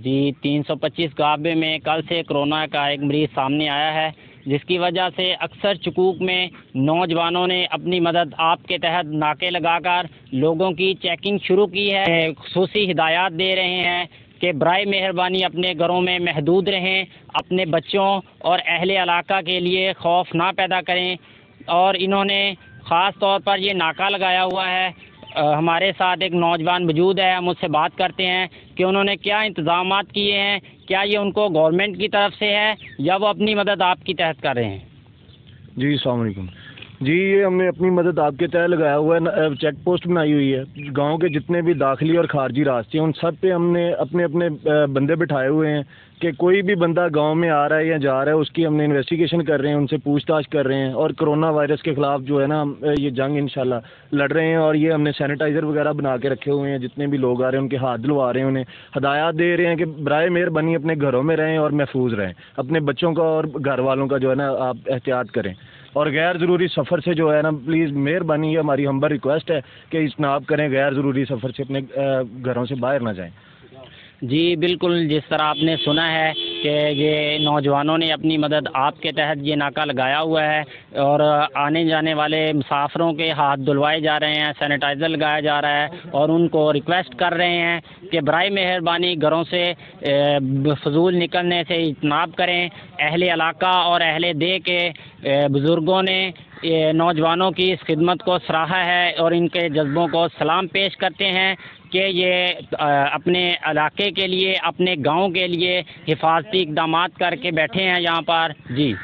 जी 325 गाबे में कल से कोरोना का एक मरीज़ सामने आया है, जिसकी वजह से अक्सर चुकूक में नौजवानों ने अपनी मदद आप के तहत नाके लगाकर लोगों की चेकिंग शुरू की है। खुसूसी हिदायत दे रहे हैं कि बराए मेहरबानी अपने घरों में महदूद रहें, अपने बच्चों और अहले इलाका के लिए खौफ ना पैदा करें। और इन्होंने ख़ास तौर पर ये नाका लगाया हुआ है। हमारे साथ एक नौजवान मौजूद है, हम उससे बात करते हैं कि उन्होंने क्या इंतज़ामात किए हैं, क्या ये उनको गवर्नमेंट की तरफ से है या वो अपनी मदद आपकी तहत कर रहे हैं। जी अस्सलाम वालेकुम जी, ये हमने अपनी मदद आपके तहत लगाया हुआ है। चेक पोस्ट बनाई हुई है। गांव के जितने भी दाखिली और खारजी रास्ते हैं उन सब पे हमने अपने अपने बंदे बिठाए हुए हैं कि कोई भी बंदा गांव में आ रहा है या जा रहा है उसकी हमने इन्वेस्टिगेशन कर रहे हैं, उनसे पूछताछ कर रहे हैं और कोरोना वायरस के ख़िलाफ़ जो है ना ये जंग इंशाल्लाह लड़ रहे हैं। और ये हमने सैनिटाइज़र वगैरह बना के रखे हुए हैं। जितने भी लोग आ रहे हैं उनके हाथ धुलवा रहे हैं, उन्हें हदायत दे रहे हैं कि बराए मेहरबानी अपने घरों में रहें और महफूज रहें। अपने बच्चों का और घर वालों का जो है ना आप एहतियात करें और गैर ज़रूरी सफ़र से जो है ना प्लीज़ मेहरबानी, ये हमारी हम्बर रिक्वेस्ट है कि इज्तनाब करें, गैर ज़रूरी सफ़र से अपने घरों से बाहर ना जाएं। जी बिल्कुल, जिस तरह आपने सुना है कि ये नौजवानों ने अपनी मदद आपके तहत ये नाका लगाया हुआ है और आने जाने वाले मुसाफिरों के हाथ धुलवाए जा रहे हैं, सैनिटाइज़र लगाया जा रहा है और उनको रिक्वेस्ट कर रहे हैं कि बराए मेहरबानी घरों से फजूल निकलने से इज्तनाब करें। अहले इलाका और अहले दे के बुज़ुर्गों ने नौजवानों की इस खिदमत को सराहा है और इनके जज्बों को सलाम पेश करते हैं कि ये अपने इलाके के लिए, अपने गांव के लिए हिफाजती इक़दामात करके बैठे हैं यहाँ पर। जी।